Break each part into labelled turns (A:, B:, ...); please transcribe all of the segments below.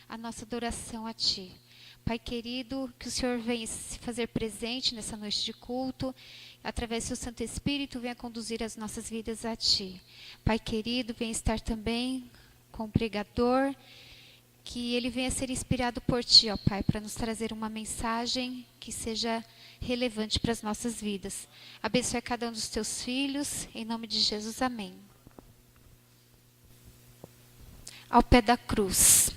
A: a nossa adoração a Ti. Pai querido, que o Senhor venha se fazer presente nessa noite de culto, através do seu Santo Espírito, venha conduzir as nossas vidas a Ti. Pai querido, venha estar também com o pregador, que ele venha ser inspirado por Ti, ó Pai, para nos trazer uma mensagem que seja relevante para as nossas vidas. Abençoe cada um dos Teus filhos, em nome de Jesus, amém. Ao pé da cruz.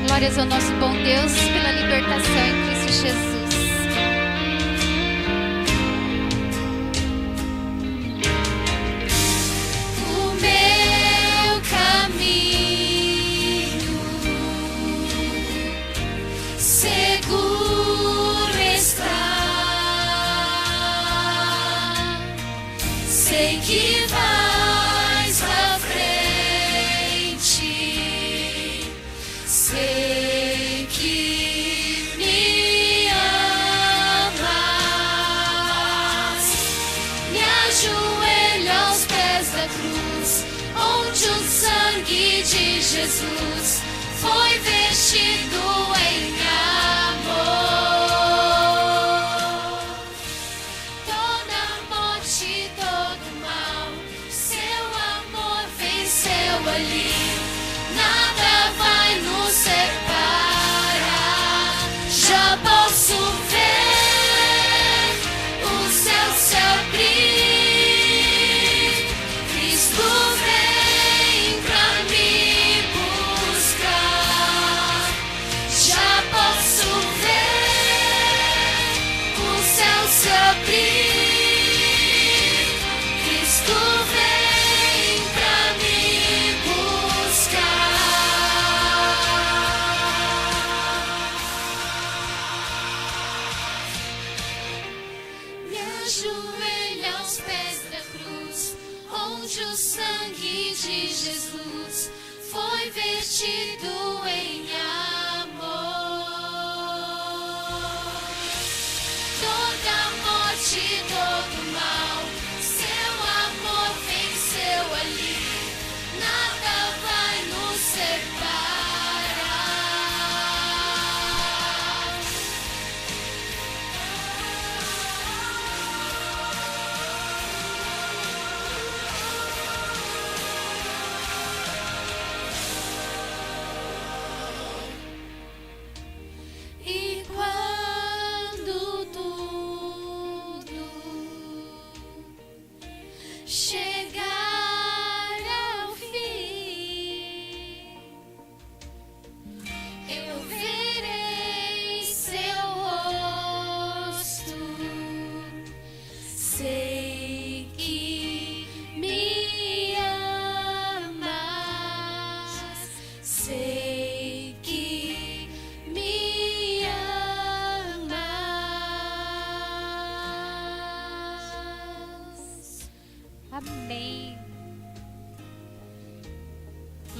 A: Glórias ao nosso bom Deus pela libertação em Cristo Jesus. O meu caminho seguro está, sei que vais à frente, sei que me amas. Me ajoelho aos pés da cruz, onde o sangue de Jesus foi vestido em amor. Toda morte, todo mal, seu amor venceu ali. Nada vai nos separar. Já posso ver o céu se abrir. Cristo vem pra me buscar. Já posso ver o céu se abrir. Cristo vem pra me buscar. Me ajoelho aos pés da cruz, onde o sangue de Jesus foi vestido em amor. Toda morte, todo mal, seu amor venceu ali. Nada vai nos separar.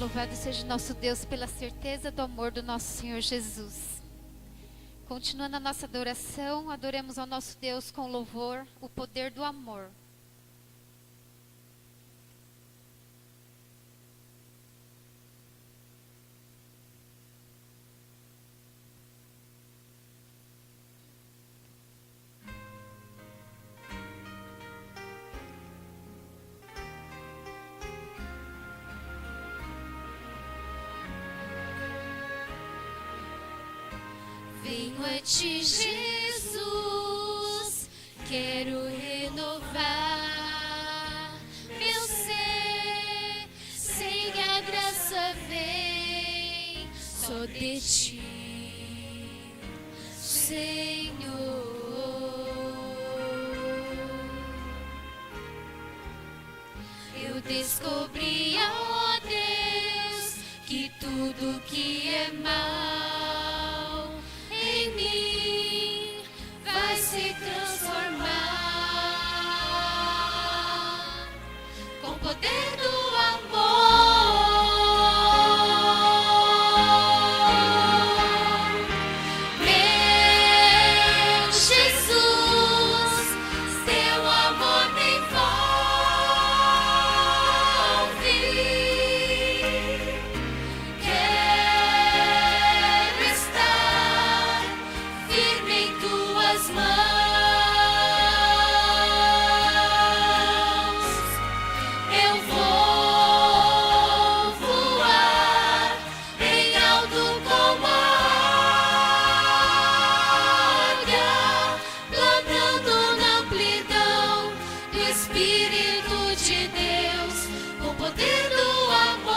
A: Louvado seja o nosso Deus pela certeza do amor do nosso Senhor Jesus. Continuando a nossa adoração, adoremos ao nosso Deus com louvor, o poder do amor.
B: Venho a ti, Jesus, quero renovar meu ser, sem a graça vem só de ti, Senhor. Eu descobri, ó Deus, que tudo que é mal em mim vai se transformar com o poder do amor. Meu Jesus, teu amor me envolve. Quero estar firme em tuas mãos. Eu vou voar bem alto como a águia, planando na amplidão do Espírito de Deus, com o poder do amor.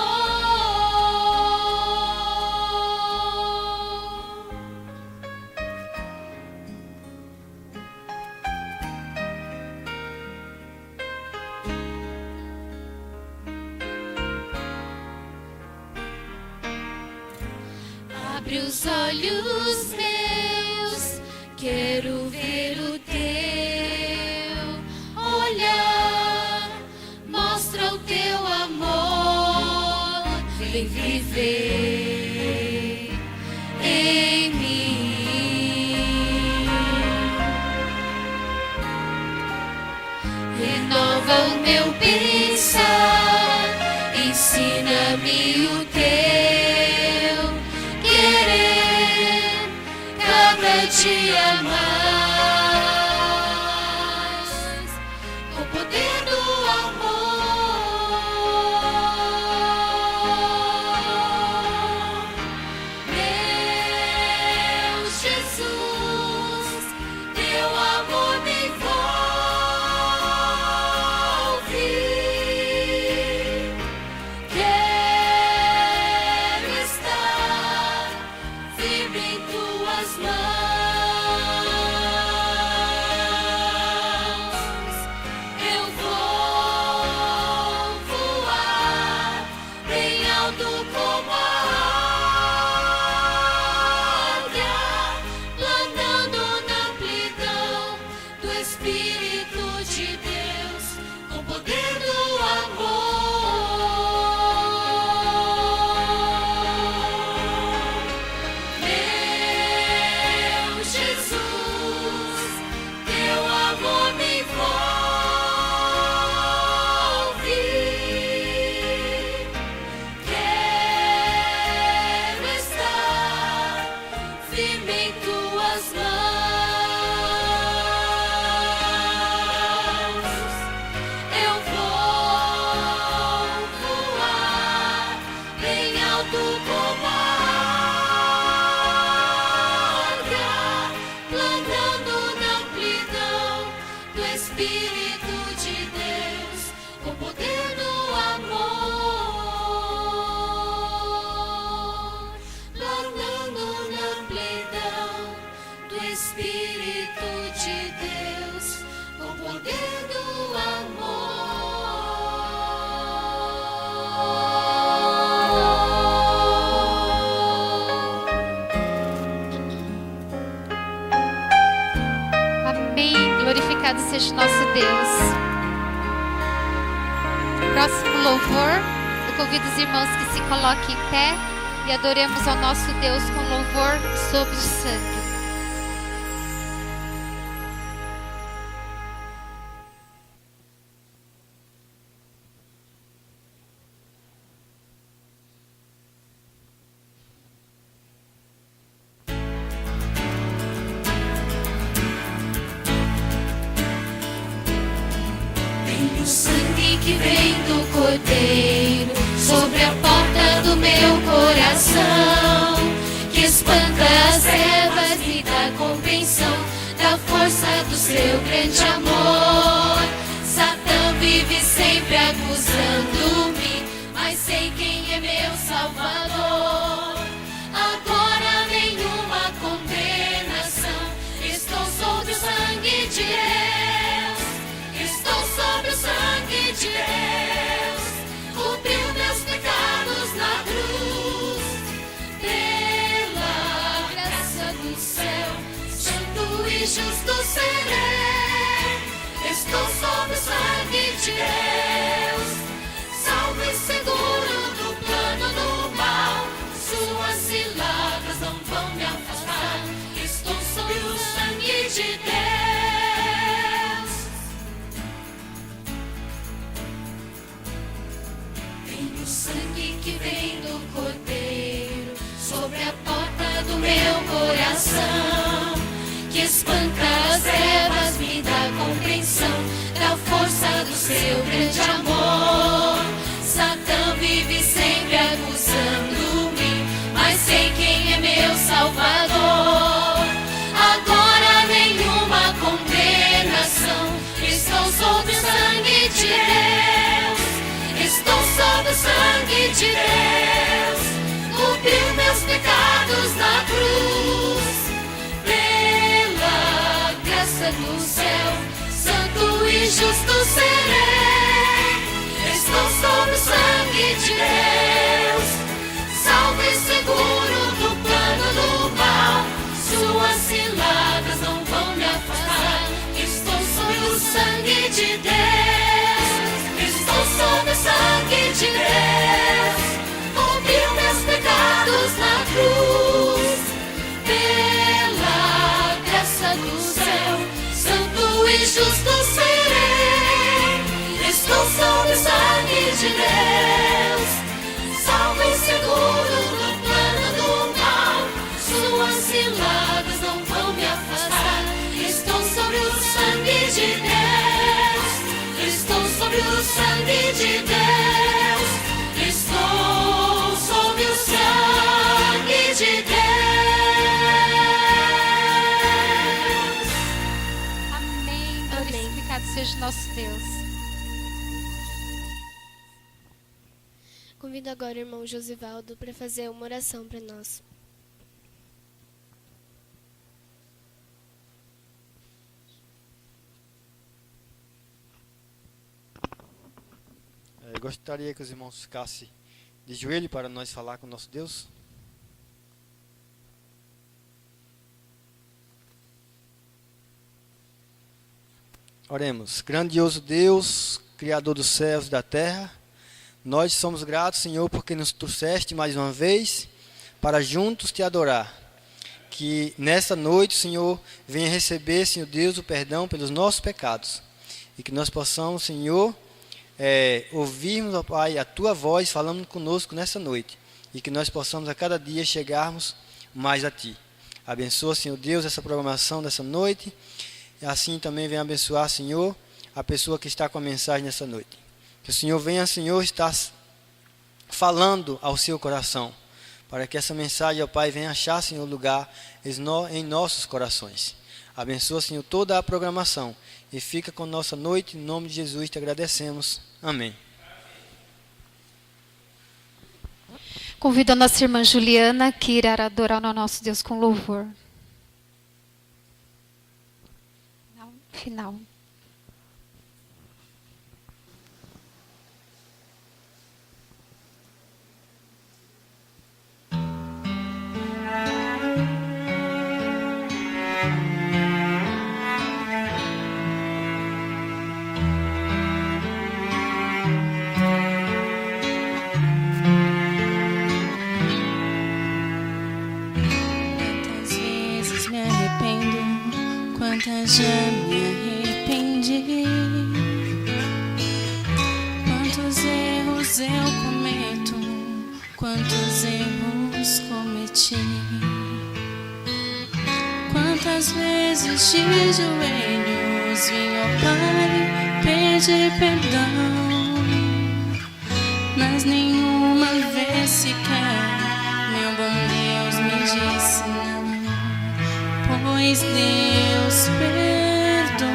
B: Abre os olhos meus, quero ver o teu olhar, mostra o teu amor, vem viver em mim. Renova o meu pensar, ensina-me o teu querer, cada dia mais, com o poder do amor. Meu Jesus, teu amor me envolve. Quero estar firme em tuas mãos. Eu vou voar bem alto como a águia, planando na amplidão do Espírito de Deus, com o poder do amor. Meu Jesus, teu amor me envolve. Quero estar firme em tuas mãos. Eu vou voar bem alto como a águia, planando na amplidão do Espírito de Deus, com o poder do amor. Planando na amplidão do Espírito de Deus, com o poder do amor.
A: Amém. Glorificado seja o nosso Deus. Próximo louvor, o Convido os irmãos que se coloquem em pé e adoremos ao nosso Deus com louvor sobre o sangue.
B: O sangue que vem do Cordeiro sobre a porta do meu coração, que espanta as trevas e dá compreensão da força do seu grande amor. Satã vive sempre acusando-me, mas sei quem é meu Salvador. Agora nenhuma condenação, estou sob o sangue de Deus. Estou sob o sangue de Deus, cobriu meus pecados na cruz. Pela graça do céu, santo e justo serei. Estou sob o sangue de Deus, salvo e seguro do plano do mal. Suas ciladas não vão me afastar. Estou sob o sangue de Deus. O sangue que vem do Cordeiro sobre a porta do meu coração, que espanta as trevas, me dá compreensão da força do seu grande amor. Satã vive sempre acusando-me, mas sei quem é meu Salvador. Agora nenhuma condenação, estou sob o sangue de Deus. Estou sob o sangue de Deus, cobriu meus pecados na cruz. Pela graça do céu, santo e justo serei. Estou sob o sangue de Deus, salvo e seguro do plano do mal. Suas ciladas não vão me afastar. Estou sob o sangue de Deus. Estou sob o sangue de Deus, cobriu meus pecados na cruz. Pela graça do céu, santo e justo serei. Estou sob o sangue de Deus, salvo e seguro do plano do mal. Suas ciladas não vão me afastar. Estou sob o sangue de Deus. Estou sob o sangue de Deus. Estou sob o sangue de Deus.
A: Amém. Glorificado seja o nosso Deus.
C: Convido agora o irmão Josivaldo para fazer uma oração para nós.
D: Eu gostaria que os irmãos ficassem de joelho para nós falar com o nosso Deus. Oremos. Grandioso Deus, Criador dos céus e da terra, nós somos gratos, Senhor, porque nos trouxeste mais uma vez para juntos te adorar. Que nessa noite, Senhor, venha receber, Senhor Deus, o perdão pelos nossos pecados. E que nós possamos, Senhor, ouvirmos, ó Pai, a Tua voz falando conosco nessa noite. E que nós possamos a cada dia chegarmos mais a Ti. Abençoa, Senhor Deus, essa programação dessa noite. E assim também venha abençoar, Senhor, a pessoa que está com a mensagem nessa noite. Que o Senhor venha, Senhor, estar falando ao seu coração. Para que essa mensagem, ó Pai, venha achar, Senhor, lugar em nossos corações. Abençoa, Senhor, toda a programação. E fica com nossa noite. Em nome de Jesus te agradecemos. Amém.
A: Convido a nossa irmã Juliana, que irá adorar ao nosso Deus com louvor. Final.
E: já me arrependi. Quantos erros eu cometo, quantos erros cometi. Quantas vezes de joelhos vim ao Pai pedir perdão, mas nenhuma vez sequer meu bom Deus me disse não. Pois Deus perdoa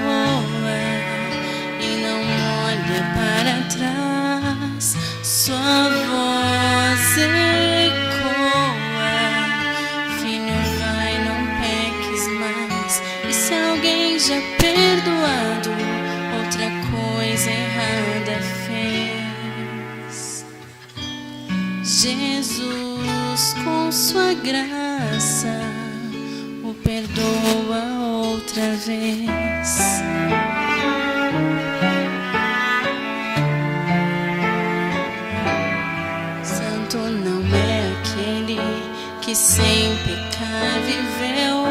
E: e não olha para trás, sua voz ecoa: filho, vai, não peques mais. E se alguém já perdoado, outra coisa errada fez. Jesus, com sua graça, o perdoa outra vez. Santo não é aquele que sem pecar viveu,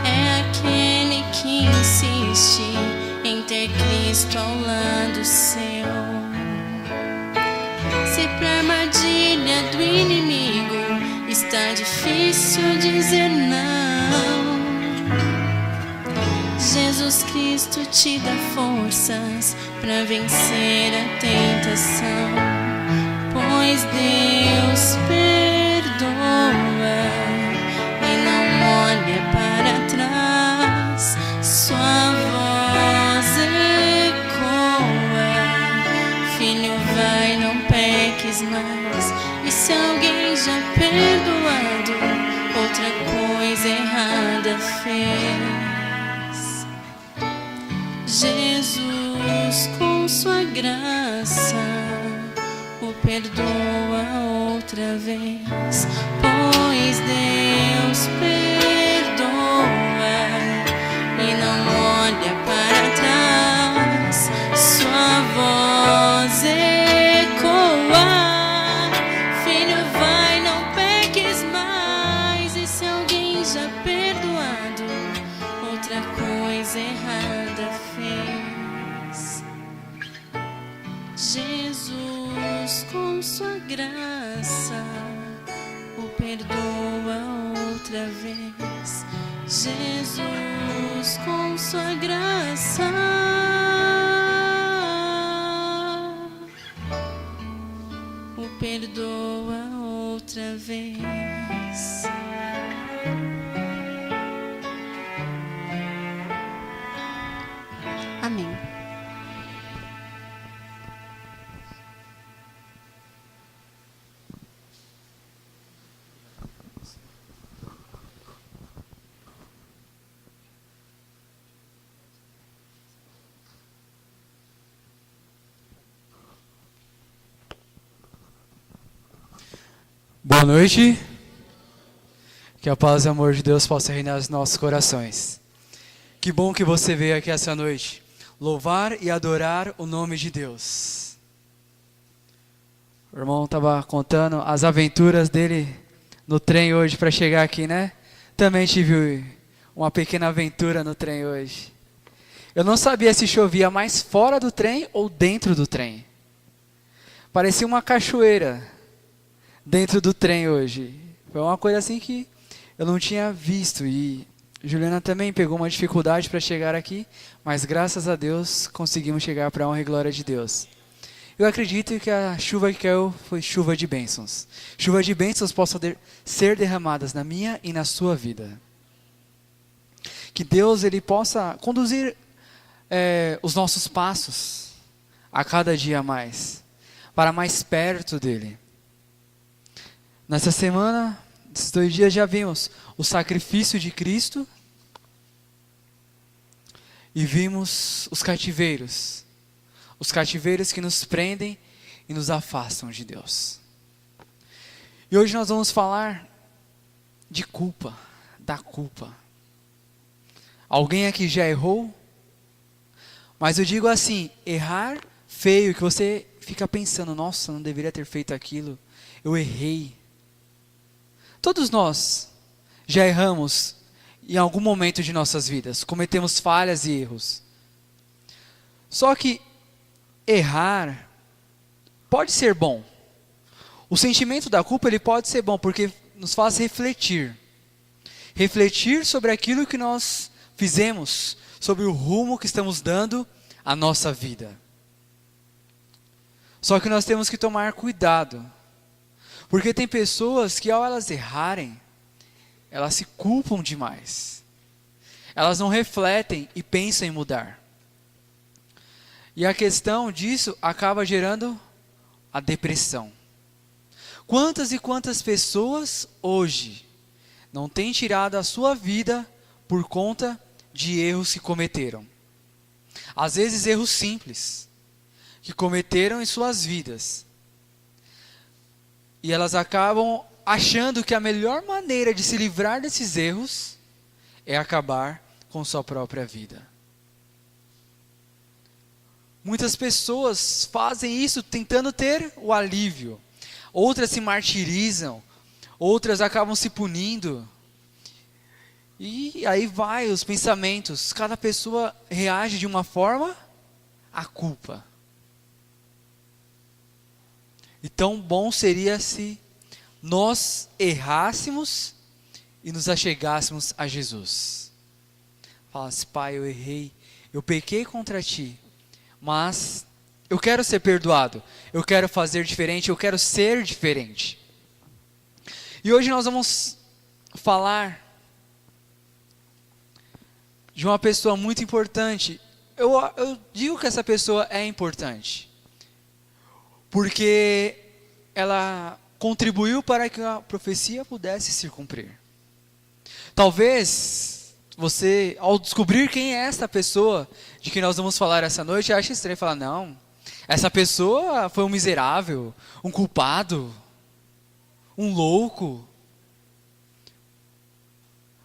E: é aquele que insiste em ter Cristo ao lado seu. Se pra armadilha do inimigo está difícil dizer não, Jesus Cristo te dá forças para vencer a tentação. Pois Deus perdoa e não olha para trás, sua voz ecoa: filho, vai, não peques mais. E se alguém já perdoado, outra coisa errada fez. Jesus, com sua graça, o perdoa outra vez. Pois Deus perdoa e não olha para trás, sua voz ecoa: filho, vai, não peques mais. E se alguém já perdoado, outra coisa errada fez. Jesus, com sua graça, o perdoa outra vez. Jesus, com sua graça, o perdoa outra vez. Amém.
F: Boa noite. Que a paz e o amor de Deus possa reinar nos nossos corações. Que bom que você veio aqui essa noite louvar e adorar o nome de Deus. O irmão estava contando as aventuras dele no trem hoje para chegar aqui, né? Também tive uma pequena aventura no trem hoje. Eu não sabia se chovia mais fora do trem ou dentro do trem. Parecia uma cachoeira dentro do trem hoje. Foi uma coisa assim que eu não tinha visto. E Juliana também pegou uma dificuldade para chegar aqui, mas graças a Deus conseguimos chegar para a honra e glória de Deus. Eu acredito que a chuva que caiu foi chuva de bênçãos. Chuva de bênçãos possam ser derramadas na minha e na sua vida. Que Deus ele possa conduzir os nossos passos a cada dia mais, para mais perto dele. Nessa semana, esses 2 dias já vimos o sacrifício de Cristo e vimos os cativeiros que nos prendem e nos afastam de Deus. E hoje nós vamos falar de culpa, da culpa. Alguém aqui já errou? Mas eu digo assim, errar feio, que você fica pensando, nossa, não deveria ter feito aquilo, eu errei. Todos nós já erramos em algum momento de nossas vidas. Cometemos falhas e erros. Só que errar pode ser bom. O sentimento da culpa ele pode ser bom porque nos faz refletir. Refletir sobre aquilo que nós fizemos, sobre o rumo que estamos dando à nossa vida. Só que nós temos que tomar cuidado. Porque tem pessoas que ao elas errarem, elas se culpam demais. Elas não refletem e pensam em mudar. E a questão disso acaba gerando a depressão. Quantas e quantas pessoas hoje não têm tirado a sua vida por conta de erros que cometeram? Às vezes erros simples, que cometeram em suas vidas. E elas acabam achando que a melhor maneira de se livrar desses erros é acabar com sua própria vida. Muitas pessoas fazem isso tentando ter o alívio. Outras se martirizam, outras acabam se punindo. E aí vai os pensamentos. Cada pessoa reage de uma forma à culpa. E tão bom seria se nós errássemos e nos achegássemos a Jesus. Falasse, Pai, eu errei, eu pequei contra Ti, mas eu quero ser perdoado, eu quero fazer diferente, eu quero ser diferente. E hoje nós vamos falar de uma pessoa muito importante. Eu digo que essa pessoa é importante, porque ela contribuiu para que a profecia pudesse se cumprir. Talvez você, ao descobrir quem é essa pessoa de que nós vamos falar essa noite, ache estranho falar, não, essa pessoa foi um miserável, um culpado, um louco.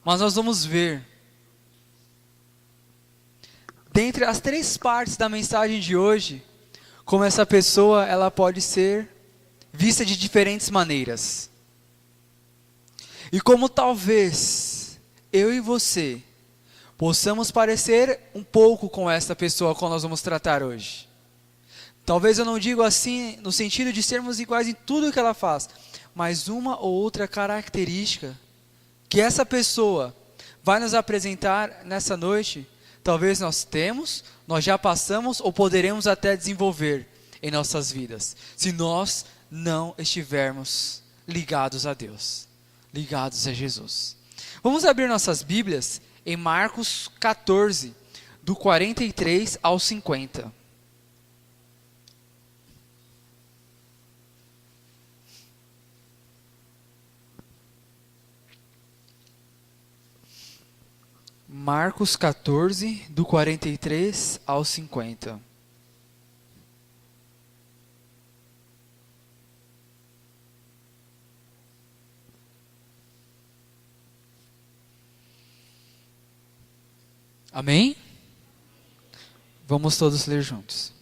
F: Mas nós vamos ver, dentre as 3 partes da mensagem de hoje, como essa pessoa ela pode ser vista de diferentes maneiras. E como talvez eu e você possamos parecer um pouco com essa pessoa qual nós vamos tratar hoje. Talvez eu não digo assim no sentido de sermos iguais em tudo que ela faz, mas uma ou outra característica que essa pessoa vai nos apresentar nessa noite, talvez nós temos, nós já passamos ou poderemos até desenvolver em nossas vidas, se nós não estivermos ligados a Deus, ligados a Jesus. Vamos abrir nossas Bíblias em Marcos 14, do 43 ao 50. Marcos 14, do 43 ao 50. Amém? Vamos todos ler juntos.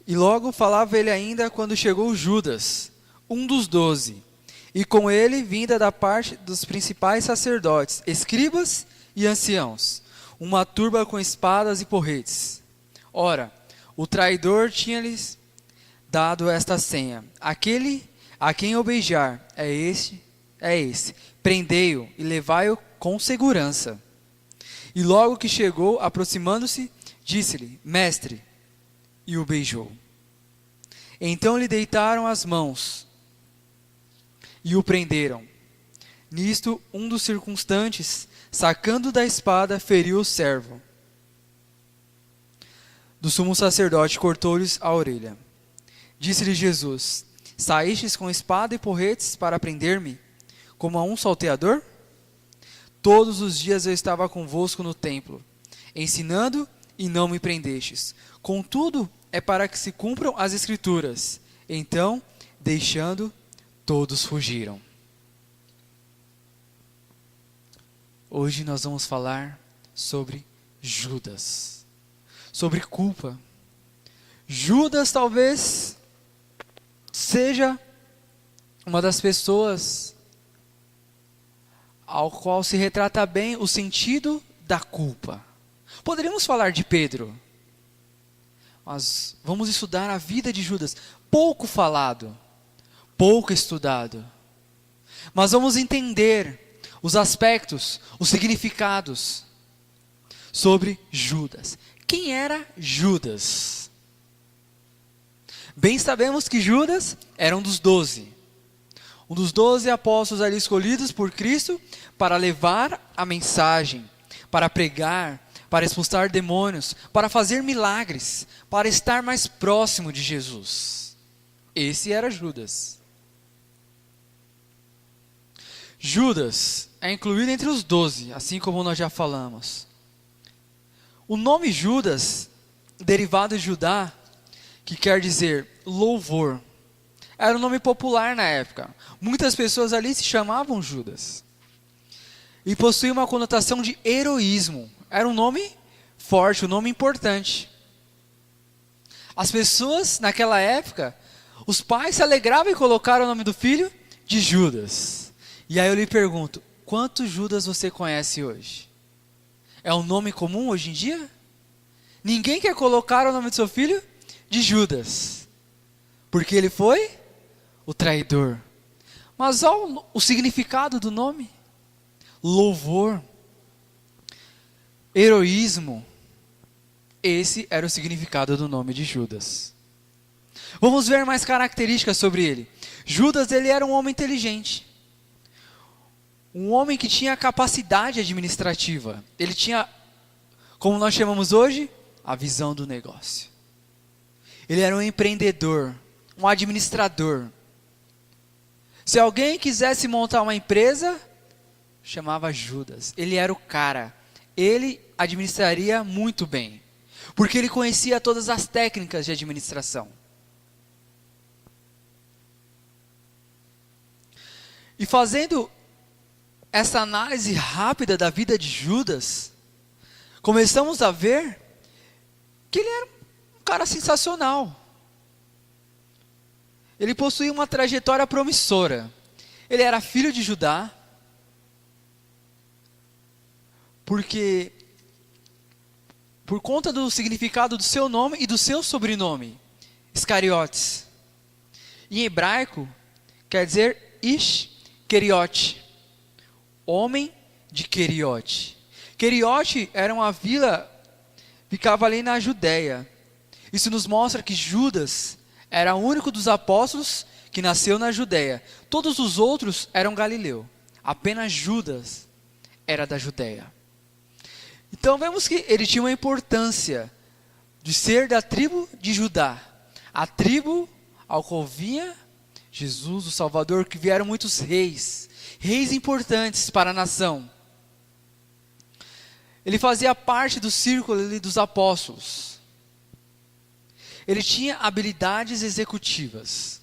F: E logo falava ele ainda quando chegou Judas, um dos 12, e com ele vinda da parte dos principais sacerdotes, escribas e anciãos, uma turba com espadas e porretes. Ora, o traidor tinha-lhes dado esta senha: aquele a quem eu beijar é esse, prendei-o e levai-o com segurança. E logo que chegou, aproximando-se, disse-lhe: Mestre, e o beijou. Então lhe deitaram as mãos e o prenderam. Nisto, um dos circunstantes, sacando da espada, feriu o servo do sumo sacerdote, cortou-lhes a orelha. Disse-lhe Jesus: Saístes com espada e porretes para prender-me, como a um salteador? Todos os dias eu estava convosco no templo, ensinando, e não me prendestes. Contudo, é para que se cumpram as Escrituras. Então, deixando, todos fugiram. Hoje nós vamos falar sobre Judas, sobre culpa. Judas talvez seja uma das pessoas ao qual se retrata bem o sentido da culpa. Poderíamos falar de Pedro, mas vamos estudar a vida de Judas, pouco falado, pouco estudado. Mas vamos entender os aspectos, os significados sobre Judas. Quem era Judas? Bem sabemos que Judas era um dos 12 apóstolos ali escolhidos por Cristo para levar a mensagem, para pregar, para expulsar demônios, para fazer milagres, para estar mais próximo de Jesus. Esse era Judas. Judas é incluído entre os 12, assim como nós já falamos. O nome Judas, derivado de Judá, que quer dizer louvor, era um nome popular na época. Muitas pessoas ali se chamavam Judas. E possuía uma conotação de heroísmo. Era um nome forte, um nome importante. As pessoas naquela época, os pais se alegravam em colocar o nome do filho de Judas. E aí eu lhe pergunto, quantos Judas você conhece hoje? É um nome comum hoje em dia? Ninguém quer colocar o nome do seu filho de Judas, porque ele foi o traidor. Mas olha o significado do nome: louvor, heroísmo. Esse era o significado do nome de Judas. Vamos ver mais características sobre ele. Judas, ele era um homem inteligente, um homem que tinha capacidade administrativa. Ele tinha, como nós chamamos hoje, a visão do negócio. Ele era um empreendedor, um administrador. Se alguém quisesse montar uma empresa, chamava Judas. Ele era o cara. Ele administraria muito bem, porque ele conhecia todas as técnicas de administração. E fazendo essa análise rápida da vida de Judas, começamos a ver que ele era um cara sensacional. Ele possuía uma trajetória promissora. Ele era filho de Judá, porque por conta do significado do seu nome e do seu sobrenome, Iscariotes. Em hebraico, quer dizer Ish-Keriote, homem de Keriote. Keriote era uma vila, ficava ali na Judéia. Isso nos mostra que Judas era o único dos apóstolos que nasceu na Judéia. Todos os outros eram Galileu. Apenas Judas era da Judéia. Então vemos que ele tinha uma importância de ser da tribo de Judá. A tribo ao qual vinha Jesus, o Salvador, que vieram muitos reis importantes para a nação. Ele fazia parte do círculo ali dos apóstolos. Ele tinha habilidades executivas.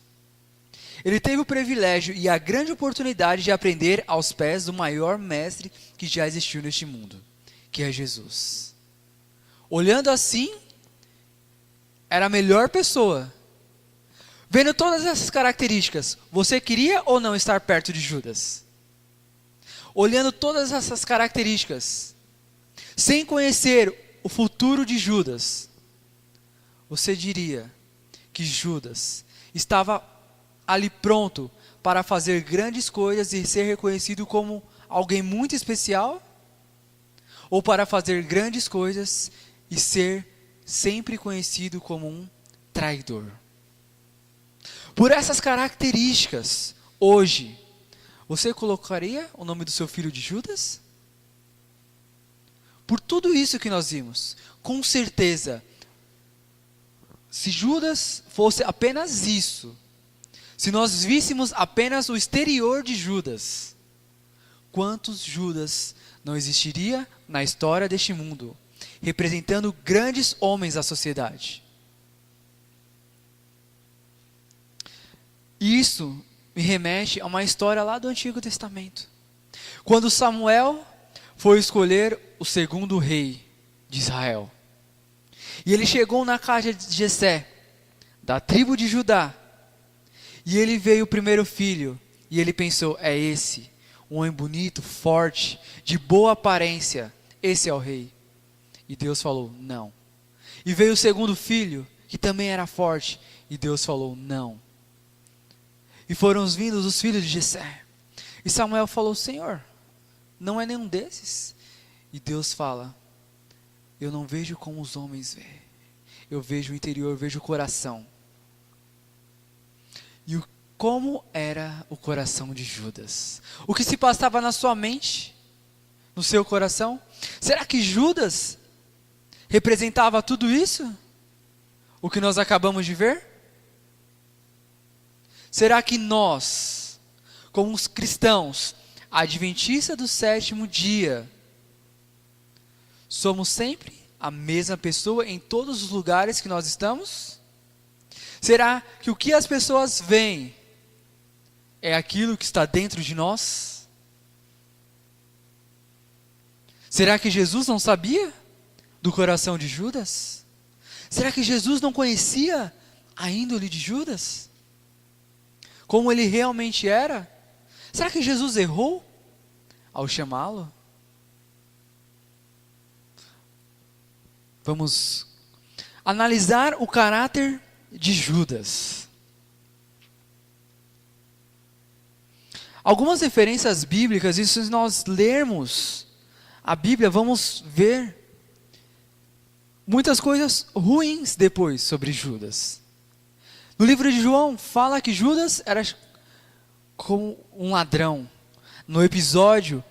F: Ele teve o privilégio e a grande oportunidade de aprender aos pés do maior mestre que já existiu neste mundo, que é Jesus. Olhando assim, era a melhor pessoa. Vendo todas essas características, você queria ou não estar perto de Judas? Olhando todas essas características, sem conhecer o futuro de Judas, você diria que Judas estava ali pronto para fazer grandes coisas e ser reconhecido como alguém muito especial? Ou para fazer grandes coisas e ser sempre conhecido como um traidor? Por essas características, hoje, você colocaria o nome do seu filho de Judas? Por tudo isso que nós vimos, com certeza, se Judas fosse apenas isso, se nós víssemos apenas o exterior de Judas, quantos Judas não existiria na história deste mundo, representando grandes homens da sociedade? E isso me remete a uma história lá do Antigo Testamento. Quando Samuel foi escolher o segundo rei de Israel. E ele chegou na casa de Jessé. da tribo de Judá. E ele veio o primeiro filho, e ele pensou, é esse, um homem bonito, forte, de boa aparência, esse é o rei. E Deus falou, não. E veio o segundo filho, que também era forte, e Deus falou, não. E foram vindos os filhos de Jessé. E Samuel falou, Senhor, não é nenhum desses. E Deus fala, eu não vejo como os homens veem. Eu vejo o interior, eu vejo o coração. E como era o coração de Judas? O que se passava na sua mente? No seu coração? Será que Judas representava tudo isso? O que nós acabamos de ver? Será que nós, como os cristãos, adventistas do sétimo dia, somos sempre a mesma pessoa em todos os lugares que nós estamos? Será que o que as pessoas veem é aquilo que está dentro de nós? Será que Jesus não sabia do coração de Judas? Será que Jesus não conhecia a índole de Judas? Como ele realmente era? Será que Jesus errou ao chamá-lo? Vamos analisar o caráter de Judas. Algumas referências bíblicas, e se nós lermos a Bíblia, vamos ver muitas coisas ruins depois sobre Judas. No livro de João, fala que Judas era como um ladrão. No episódio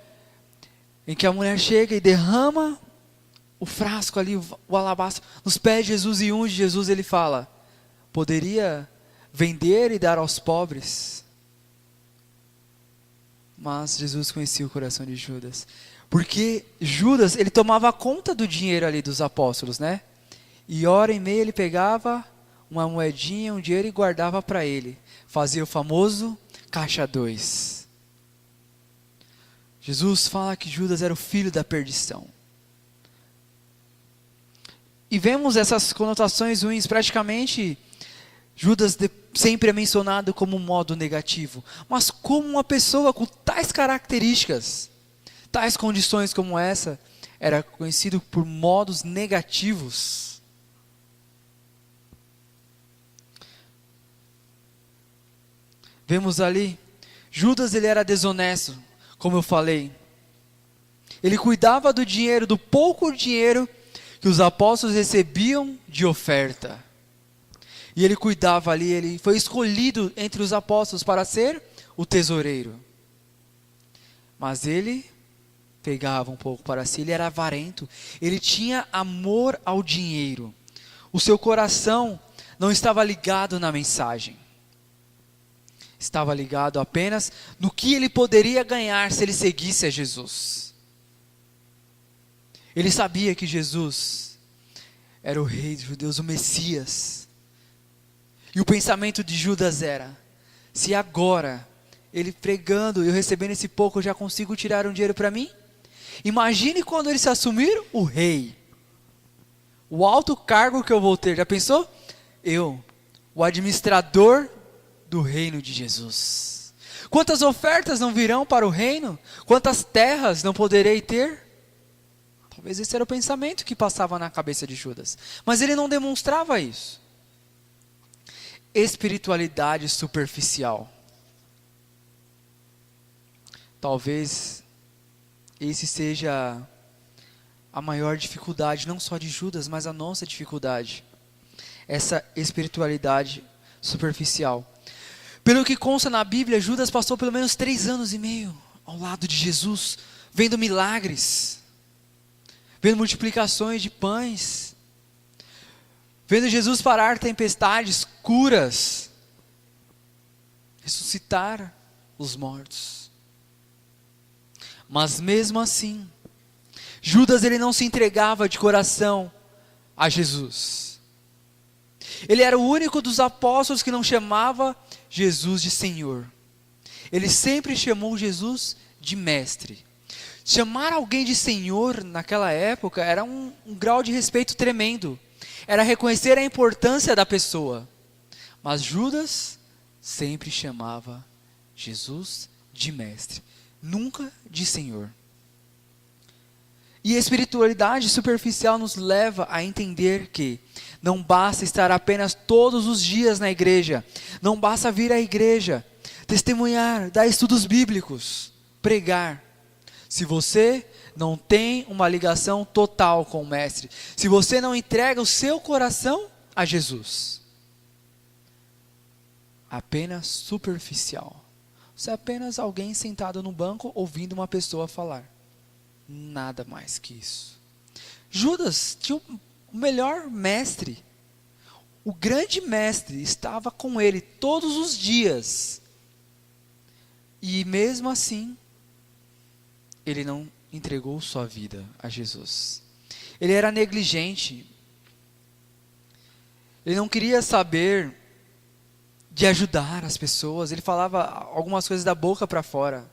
F: em que a mulher chega e derrama o frasco ali, o alabastro, nos pés de Jesus e unge Jesus, ele fala, poderia vender e dar aos pobres. Mas Jesus conhecia o coração de Judas. Porque Judas, ele tomava conta do dinheiro ali dos apóstolos, né? E hora e meia ele pegava uma moedinha, um dinheiro e guardava para ele. Fazia o famoso caixa 2. Jesus fala que Judas era o filho da perdição. E vemos essas conotações ruins, praticamente Judas sempre é mencionado como um modo negativo. Mas como uma pessoa com tais características, tais condições como essa, era conhecido por modos negativos. Vemos ali, Judas ele era desonesto, como eu falei. Ele cuidava do dinheiro, do pouco dinheiro que os apóstolos recebiam de oferta. E ele cuidava ali, ele foi escolhido entre os apóstolos para ser o tesoureiro. Mas ele pegava um pouco para si, ele era avarento, ele tinha amor ao dinheiro. O seu coração não estava ligado na mensagem. Estava ligado apenas no que ele poderia ganhar se ele seguisse a Jesus. Ele sabia que Jesus era o rei dos judeus, o Messias. E o pensamento de Judas era, se agora, ele pregando e eu recebendo esse pouco, eu já consigo tirar um dinheiro para mim? Imagine quando ele se assumir o rei. O alto cargo que eu vou ter, já pensou? Eu, o administrador do reino de Jesus. Quantas ofertas não virão para o reino? Quantas terras não poderei ter? Talvez esse era o pensamento que passava na cabeça de Judas. Mas ele não demonstrava isso. Espiritualidade superficial. Talvez esse seja a maior dificuldade, não só de Judas, mas a nossa dificuldade. Essa espiritualidade superficial. Pelo que consta na Bíblia, Judas passou pelo menos 3 anos e meio ao lado de Jesus, vendo milagres, vendo multiplicações de pães, vendo Jesus parar tempestades, curas, ressuscitar os mortos. Mas mesmo assim, Judas ele não se entregava de coração a Jesus. Ele era o único dos apóstolos que não chamava Jesus de Senhor. Ele sempre chamou Jesus de mestre. Chamar alguém de Senhor naquela época era um grau de respeito tremendo. Era reconhecer a importância da pessoa. Mas Judas sempre chamava Jesus de mestre, nunca de Senhor. E a espiritualidade superficial nos leva a entender que não basta estar apenas todos os dias na igreja, não basta vir à igreja, testemunhar, dar estudos bíblicos, pregar. Se você não tem uma ligação total com o Mestre, se você não entrega o seu coração a Jesus, apenas superficial, você é apenas alguém sentado no banco ouvindo uma pessoa falar. Nada mais que isso. Judas tinha o melhor mestre. O grande mestre estava com ele todos os dias. E mesmo assim, ele não entregou sua vida a Jesus. Ele era negligente. Ele não queria saber de ajudar as pessoas. Ele falava algumas coisas da boca para fora.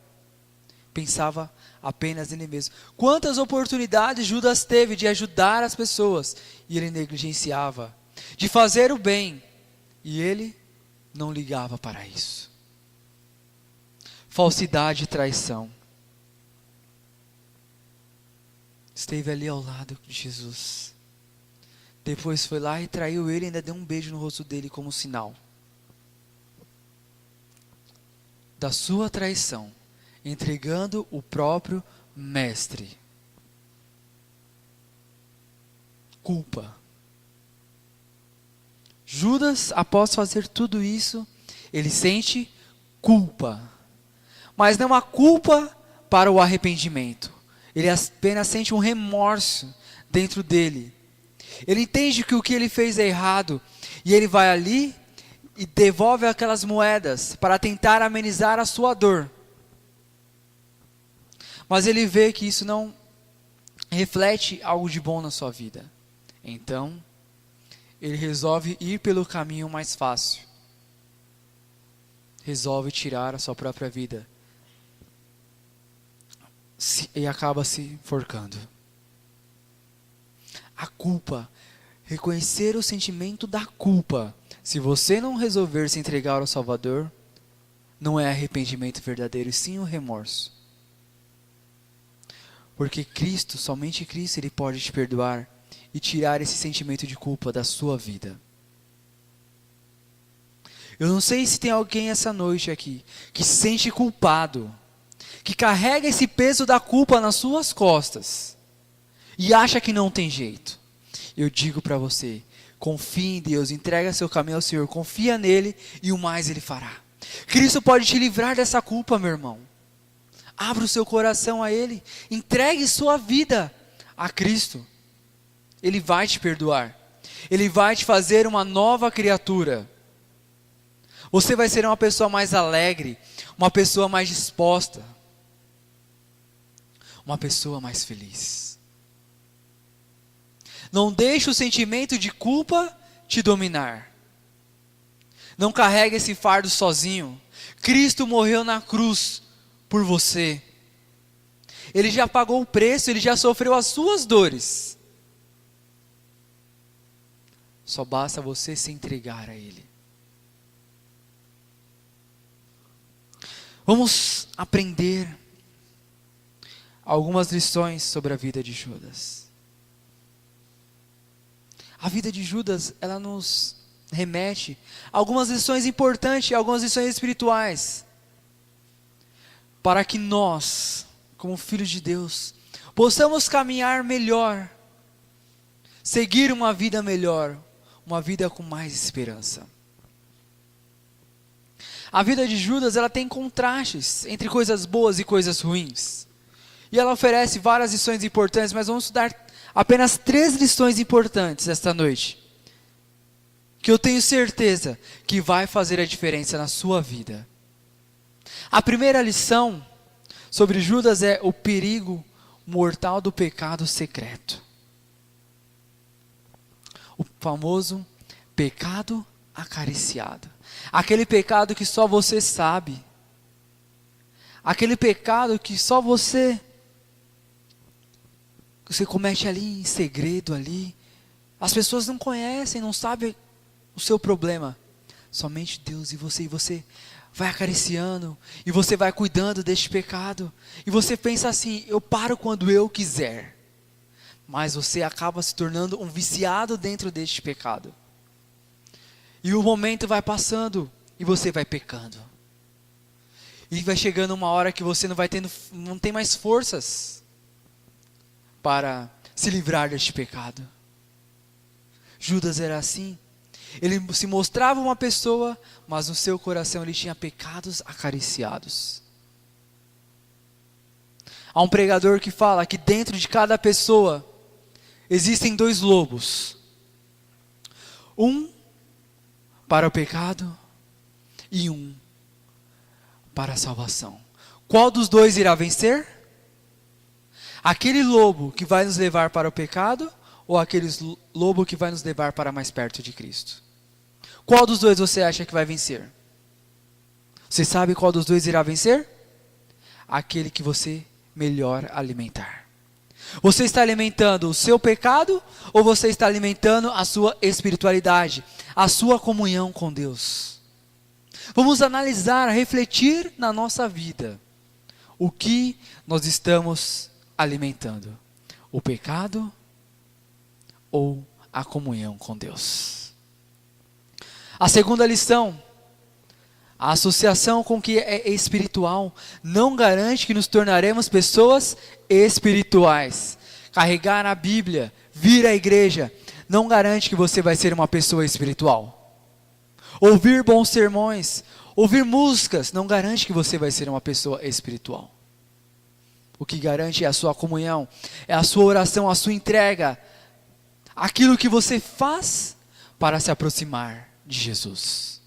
F: Pensava apenas nele mesmo. Quantas oportunidades Judas teve de ajudar as pessoas e ele negligenciava, de fazer o bem, e ele não ligava para isso. Falsidade e traição. Esteve ali ao lado de Jesus. Depois foi lá e traiu ele e ainda deu um beijo no rosto dele como sinal da sua traição, entregando o próprio mestre. Culpa. Judas, após fazer tudo isso, ele sente culpa. Mas não há culpa para o arrependimento. Ele apenas sente um remorso dentro dele. Ele entende que o que ele fez é errado. E ele vai ali e devolve aquelas moedas para tentar amenizar a sua dor. Mas ele vê que isso não reflete algo de bom na sua vida. Então, ele resolve ir pelo caminho mais fácil. Resolve tirar a sua própria vida. E acaba se enforcando. A culpa. Reconhecer o sentimento da culpa. Se você não resolver se entregar ao Salvador, não é arrependimento verdadeiro, sim o remorso. Porque Cristo, somente Cristo, Ele pode te perdoar e tirar esse sentimento de culpa da sua vida. Eu não sei se tem alguém essa noite aqui que se sente culpado, que carrega esse peso da culpa nas suas costas e acha que não tem jeito. Eu digo para você, confie em Deus, entrega seu caminho ao Senhor, confia nele e o mais Ele fará. Cristo pode te livrar dessa culpa, meu irmão. Abra o seu coração a Ele, entregue sua vida a Cristo. Ele vai te perdoar, Ele vai te fazer uma nova criatura. Você vai ser uma pessoa mais alegre, uma pessoa mais disposta, uma pessoa mais feliz. Não deixe o sentimento de culpa te dominar. Não carregue esse fardo sozinho. Cristo morreu na cruz por você. Ele já pagou o preço, Ele já sofreu as suas dores. Só basta você se entregar a Ele. Vamos aprender algumas lições sobre a vida de Judas. A vida de Judas, ela nos remete a algumas lições importantes, algumas lições espirituais. Para que nós, como filhos de Deus, possamos caminhar melhor, seguir uma vida melhor, uma vida com mais esperança. A vida de Judas, ela tem contrastes entre coisas boas e coisas ruins. E ela oferece várias lições importantes, mas vamos estudar apenas 3 lições importantes esta noite, que eu tenho certeza que vai fazer a diferença na sua vida. A primeira lição sobre Judas é o perigo mortal do pecado secreto. O famoso pecado acariciado. Aquele pecado que só você sabe. Aquele pecado que só você comete ali em segredo ali. As pessoas não conhecem, não sabem o seu problema. Somente Deus e você vai acariciando, e você vai cuidando deste pecado, e você pensa assim, eu paro quando eu quiser, mas você acaba se tornando um viciado dentro deste pecado, e o momento vai passando, e você vai pecando, e vai chegando uma hora que você não tem mais forças, para se livrar deste pecado. Judas era assim. Ele se mostrava uma pessoa, mas no seu coração ele tinha pecados acariciados. Há um pregador que fala que dentro de cada pessoa existem 2 lobos. Um para o pecado e um para a salvação. Qual dos 2 irá vencer? Aquele lobo que vai nos levar para o pecado ou aquele lobo que vai nos levar para mais perto de Cristo? Qual dos 2 você acha que vai vencer? Você sabe qual dos 2 irá vencer? Aquele que você melhor alimentar. Você está alimentando o seu pecado ou você está alimentando a sua espiritualidade, a sua comunhão com Deus? Vamos analisar, refletir na nossa vida. O que nós estamos alimentando? O pecado ou a comunhão com Deus? A segunda lição: a associação com o que é espiritual não garante que nos tornaremos pessoas espirituais. Carregar a Bíblia, vir à igreja, não garante que você vai ser uma pessoa espiritual. Ouvir bons sermões, ouvir músicas, não garante que você vai ser uma pessoa espiritual. O que garante é a sua comunhão, é a sua oração, a sua entrega, aquilo que você faz para se aproximar de Jesus.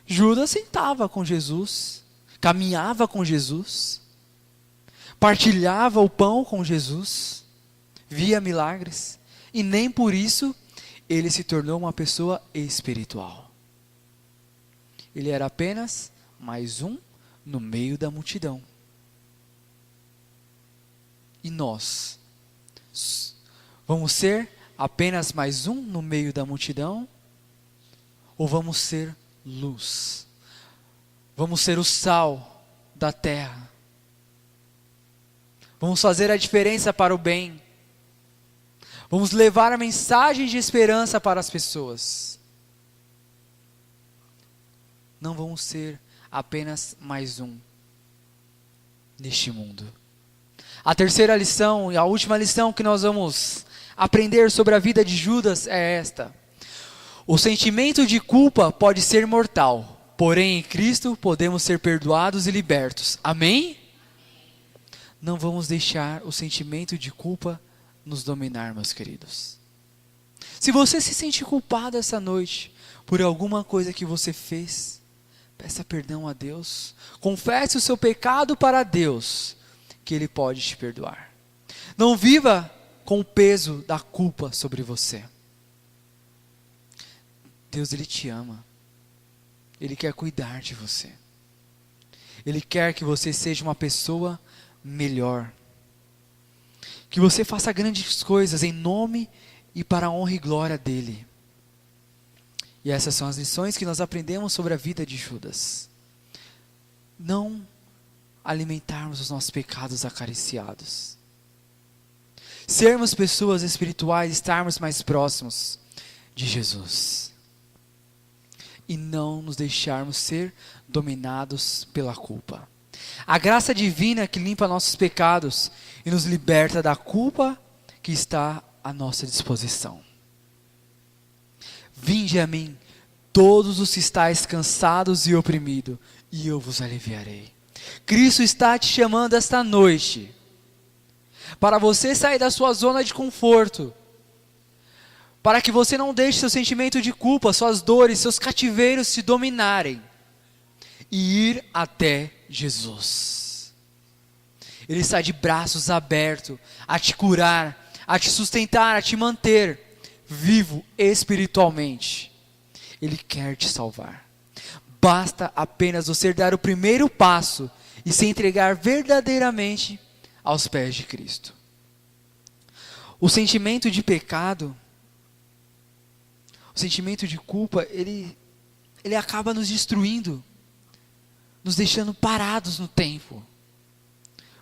F: Judas sentava com Jesus, caminhava com Jesus, partilhava o pão com Jesus, via milagres, e nem por isso ele se tornou uma pessoa espiritual. Ele era apenas mais um no meio da multidão. E nós vamos ser apenas mais um no meio da multidão? Ou vamos ser luz? Vamos ser o sal da terra? Vamos fazer a diferença para o bem? Vamos levar a mensagem de esperança para as pessoas? Não vamos ser apenas mais um neste mundo. A terceira lição e a última lição que nós vamos aprender sobre a vida de Judas é esta: o sentimento de culpa pode ser mortal, porém em Cristo podemos ser perdoados e libertos. Amém? Não vamos deixar o sentimento de culpa nos dominar, meus queridos. Se você se sente culpado essa noite por alguma coisa que você fez, peça perdão a Deus, confesse o seu pecado para Deus, que Ele pode te perdoar. Não viva com o peso da culpa sobre você. Deus, Ele te ama. Ele quer cuidar de você. Ele quer que você seja uma pessoa melhor. Que você faça grandes coisas em nome e para a honra e glória dEle. E essas são as lições que nós aprendemos sobre a vida de Judas. Não alimentarmos os nossos pecados acariciados. Sermos pessoas espirituais, estarmos mais próximos de Jesus. E não nos deixarmos ser dominados pela culpa. A graça divina que limpa nossos pecados e nos liberta da culpa que está à nossa disposição. Vinde a mim, todos os que estáis cansados e oprimidos, e eu vos aliviarei. Cristo está te chamando esta noite, para você sair da sua zona de conforto, para que você não deixe seu sentimento de culpa, suas dores, seus cativeiros te dominarem, e ir até Jesus. Ele está de braços abertos, a te curar, a te sustentar, a te manter vivo espiritualmente. Ele quer te salvar. Basta apenas você dar o primeiro passo e se entregar verdadeiramente aos pés de Cristo. O sentimento de pecado, O sentimento de culpa, ele acaba nos destruindo, nos deixando parados no tempo,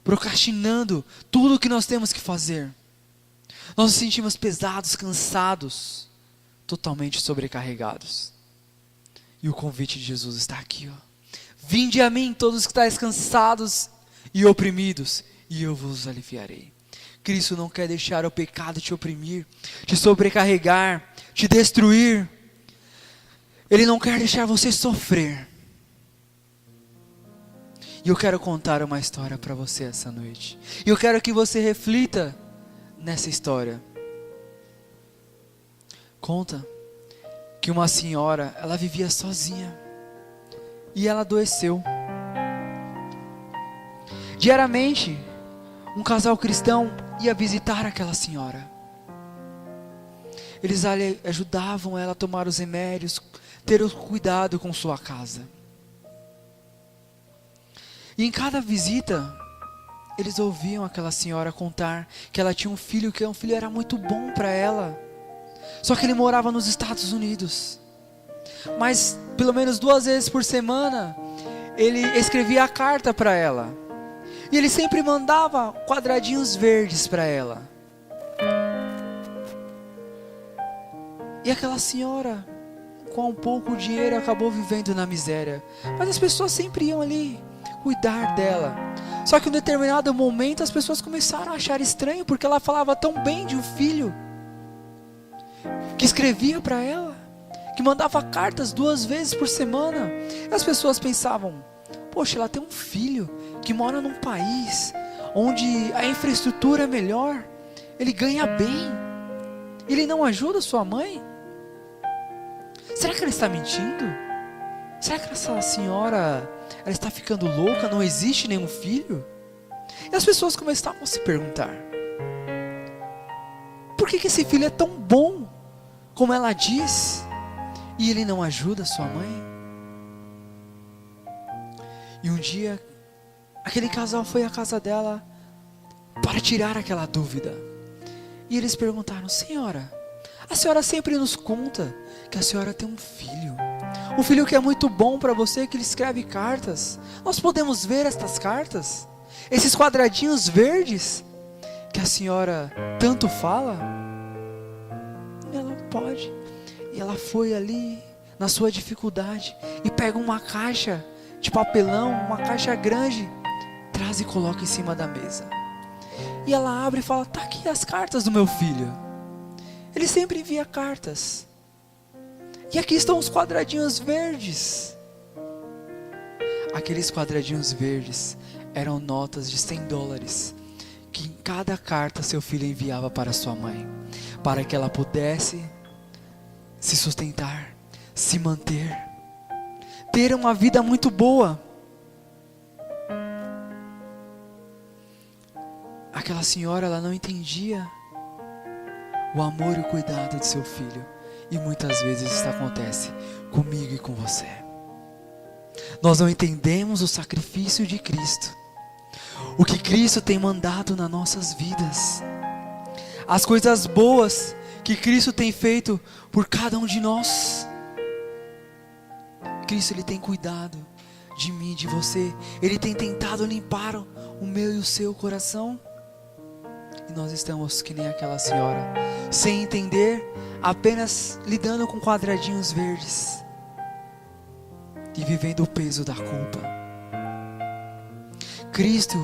F: procrastinando tudo o que nós temos que fazer. Nós nos sentimos pesados, cansados, totalmente sobrecarregados. E o convite de Jesus está aqui, ó. Vinde a mim todos que estáis cansados e oprimidos, e eu vos aliviarei. Cristo não quer deixar o pecado te oprimir, te sobrecarregar, te destruir. Ele não quer deixar você sofrer. E eu quero contar uma história para você essa noite. E eu quero que você reflita nessa história. Conta que uma senhora, ela vivia sozinha. E ela adoeceu. Diariamente, um casal cristão ia visitar aquela senhora. Eles ajudavam ela a tomar os remédios, ter o cuidado com sua casa. E em cada visita, eles ouviam aquela senhora contar que ela tinha um filho, que um filho era muito bom para ela. Só que ele morava nos Estados Unidos. Mas pelo menos 2 vezes por semana, ele escrevia a carta para ela. E ele sempre mandava quadradinhos verdes para ela. E aquela senhora, com um pouco de dinheiro, acabou vivendo na miséria. Mas as pessoas sempre iam ali cuidar dela. Só que em um determinado momento as pessoas começaram a achar estranho, porque ela falava tão bem de um filho, que escrevia para ela, que mandava cartas 2 vezes por semana. E as pessoas pensavam: poxa, ela tem um filho que mora num país onde a infraestrutura é melhor, ele ganha bem, ele não ajuda sua mãe? Será que ela está mentindo? Será que essa senhora, ela está ficando louca? Não existe nenhum filho? E as pessoas começavam a se perguntar: por que esse filho é tão bom, como ela diz, e ele não ajuda sua mãe? E um dia, aquele casal foi à casa dela para tirar aquela dúvida. E eles perguntaram: senhora, a senhora sempre nos conta que a senhora tem um filho que é muito bom para você, que ele escreve cartas. Nós podemos ver estas cartas? Esses quadradinhos verdes que a senhora tanto fala? Ela pode. E ela foi ali, na sua dificuldade, e pega uma caixa de papelão, uma caixa grande, traz e coloca em cima da mesa. E ela abre e fala: tá aqui as cartas do meu filho. Ele sempre envia cartas. E aqui estão os quadradinhos verdes. Aqueles quadradinhos verdes eram notas de $100, que em cada carta seu filho enviava para sua mãe, para que ela pudesse se sustentar, se manter, ter uma vida muito boa. Aquela senhora, ela não entendia o amor e o cuidado de seu filho. E muitas vezes isso acontece comigo e com você. Nós não entendemos o sacrifício de Cristo, o que Cristo tem mandado nas nossas vidas, as coisas boas que Cristo tem feito por cada um de nós. Cristo, Ele tem cuidado de mim, de você. Ele tem tentado limpar o meu e o seu coração. E nós estamos que nem aquela senhora, sem entender, apenas lidando com quadradinhos verdes e vivendo o peso da culpa. Cristo,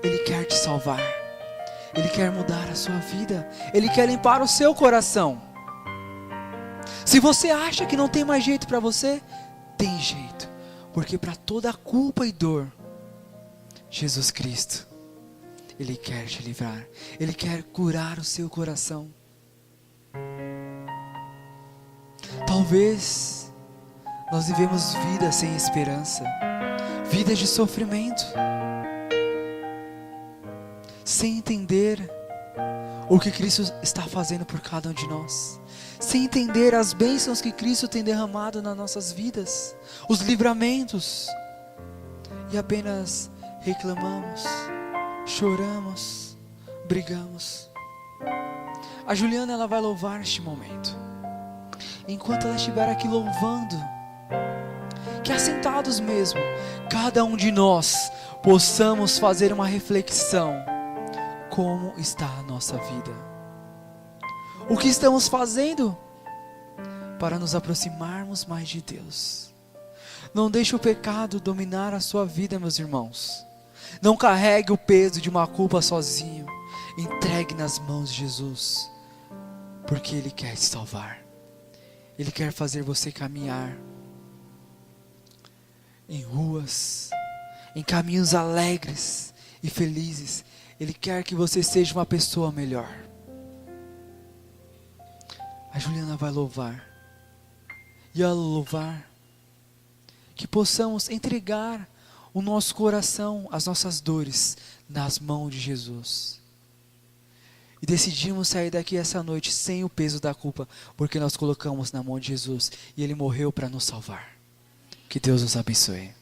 F: Ele quer te salvar, Ele quer mudar a sua vida, Ele quer limpar o seu coração. Se você acha que não tem mais jeito para você, tem jeito, porque para toda culpa e dor, Jesus Cristo, Ele quer te livrar, Ele quer curar o seu coração. Talvez nós vivemos vidas sem esperança, vidas de sofrimento, sem entender o que Cristo está fazendo por cada um de nós, sem entender as bênçãos que Cristo tem derramado nas nossas vidas, os livramentos, e apenas reclamamos, choramos, brigamos. A Juliana, ela vai louvar este momento. enquanto ela estiver aqui louvando, que assentados mesmo, cada um de nós possamos fazer uma reflexão. Como está a nossa vida? O que estamos fazendo para nos aproximarmos mais de Deus? Não deixe o pecado dominar a sua vida, meus irmãos. Não carregue o peso de uma culpa sozinho. Entregue nas mãos de Jesus, porque Ele quer te salvar. Ele quer fazer você caminhar em ruas, em caminhos alegres e felizes. Ele quer que você seja uma pessoa melhor. A Juliana vai louvar. E ao louvar, que possamos entregar o nosso coração, as nossas dores, nas mãos de Jesus. E decidimos sair daqui essa noite sem o peso da culpa, porque nós colocamos na mão de Jesus e Ele morreu para nos salvar. Que Deus nos abençoe.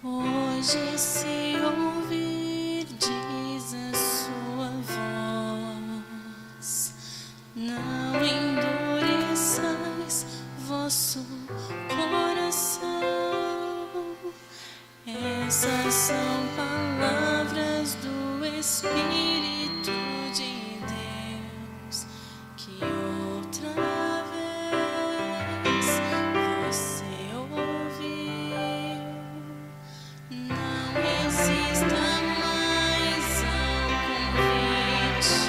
E: Hoje se ouvirdes a sua voz, não endureçais vosso coração. Essas são palavras do Espírito de Deus, que outra vez você ouviu. Não resista mais ao convite.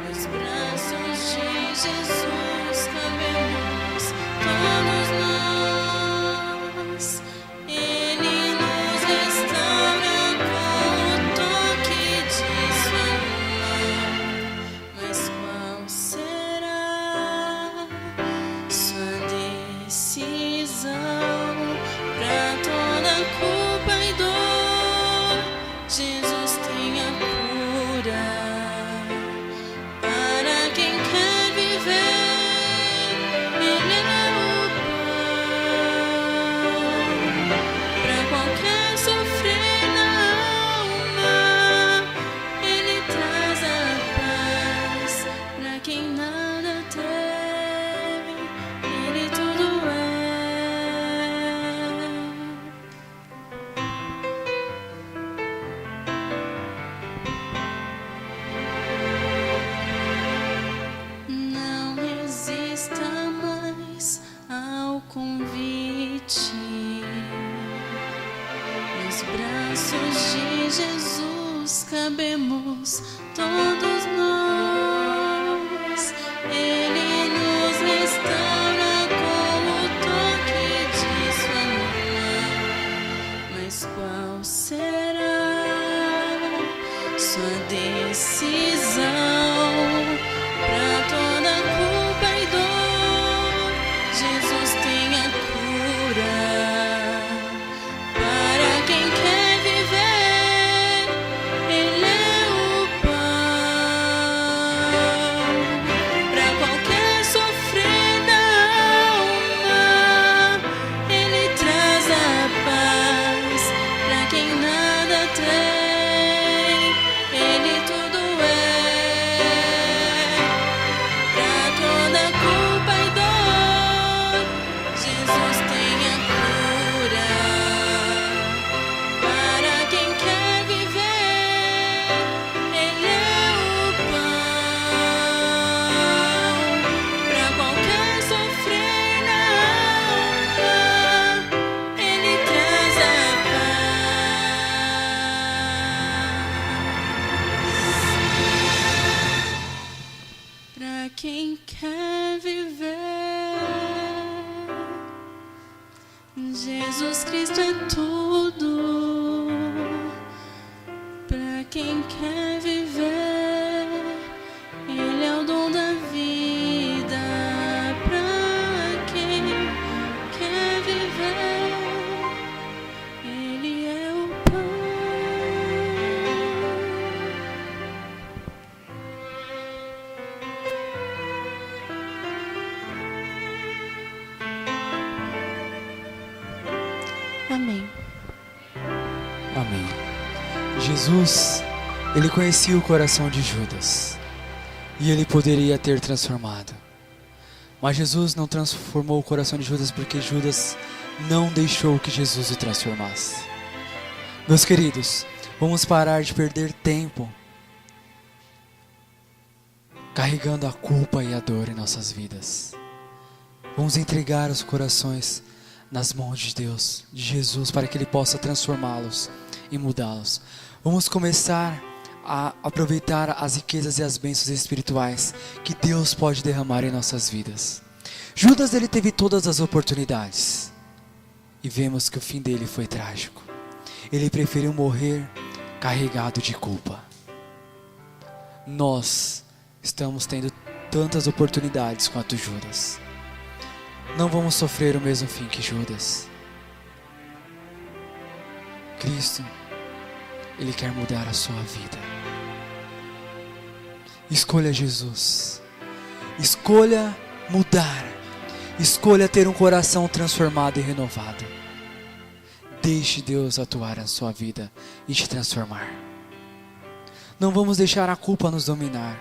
E: Nos braços de Jesus cabemos todos nós. Ele nos restaura com o toque de sua mão. Mas qual será sua decisão? Pra toda culpa e dor, Jesus tem a cura. Para quem quer viver, Ele é o pão. Pra qualquer sofrer na alma, Ele traz a paz. Pra quem nada tem, Ele tudo é. Não resista mais ao convite. Nos braços de Jesus cabemos todos nós. Ele nos restaura com o toque de sua mão. Mas qual será sua decisão? Pra toda culpa e dor, Jesus tem a cura. Para quem quer viver, Ele é o pão. Pra qualquer sofrer da alma, Ele traz a paz. Pra quem nada tem, Ele tudo é. Pra toda culpa e dor, Jesus tem a cura. Para quem quer viver, Ele é o pão. Pra qualquer sofrer na alma, Ele traz a paz. Pra quem quer viver, Jesus Cristo é tudo. Pra quem quer viver, Ele é o dom da vida. Pra quem quer viver, Ele é o pão. Amém.
F: Amém. Jesus, ele conhecia o coração de Judas e ele poderia ter transformado. Mas Jesus não transformou o coração de Judas porque Judas não deixou que Jesus o transformasse. Meus queridos, vamos parar de perder tempo carregando a culpa e a dor em nossas vidas. Vamos entregar os corações nas mãos de Deus, de Jesus, para que Ele possa transformá-los e mudá-los. Vamos começar a aproveitar as riquezas e as bênçãos espirituais que Deus pode derramar em nossas vidas. Judas, ele teve todas as oportunidades e vemos que o fim dele foi trágico. Ele preferiu morrer carregado de culpa. Nós estamos tendo tantas oportunidades quanto Judas. Não vamos sofrer o mesmo fim que Judas. Cristo, Ele quer mudar a sua vida. Escolha Jesus. Escolha mudar. Escolha ter um coração transformado e renovado. Deixe Deus atuar na sua vida e te transformar. Não vamos deixar a culpa nos dominar.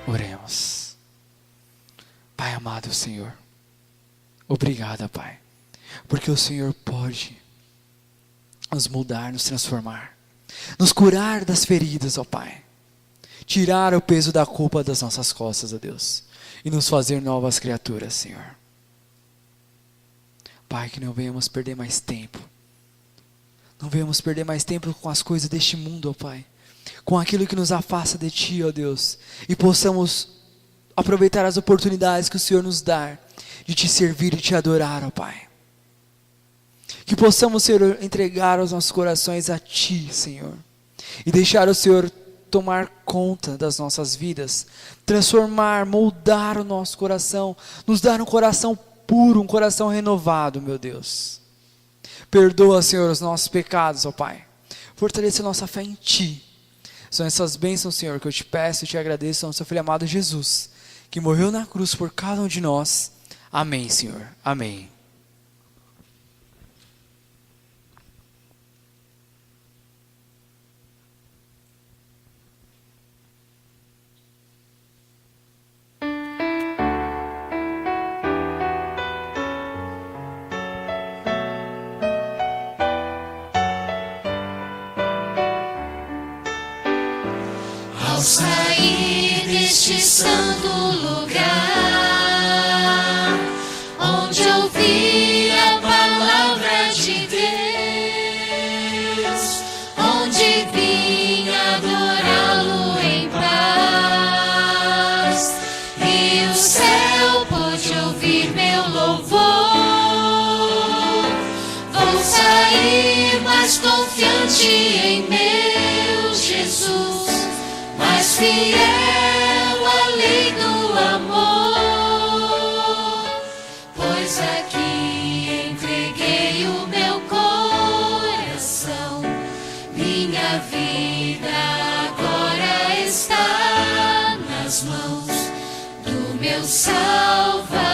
F: Oremos. Pai amado Senhor, obrigado, Pai, porque o Senhor pode nos mudar, nos transformar, nos curar das feridas, ó Pai, tirar o peso da culpa das nossas costas, ó Deus, e nos fazer novas criaturas, Senhor. Pai, que não venhamos perder mais tempo, não venhamos perder mais tempo com as coisas deste mundo, ó Pai, com aquilo que nos afasta de Ti, ó Deus, e possamos aproveitar as oportunidades que o Senhor nos dá de Te servir e Te adorar, ó Pai. Que possamos, Senhor, entregar os nossos corações a Ti, Senhor, e deixar o Senhor tomar conta das nossas vidas, transformar, moldar o nosso coração, nos dar um coração puro, um coração renovado, meu Deus. Perdoa, Senhor, os nossos pecados, ó Pai. Fortaleça a nossa fé em Ti. São essas bênçãos, Senhor, que eu Te peço e Te agradeço ao Seu Filho amado Jesus, que morreu na cruz por cada um de nós. Amém, Senhor. Amém.
B: Ao sair deste santo lugar, onde ouvi a palavra de Deus, onde vim adorá-lo em paz, e o céu pôde ouvir meu louvor, vou sair mais confiante em meu Jesus, mais fiel à lei do amor, pois aqui entreguei o meu coração, minha vida agora está nas mãos do meu Salvador.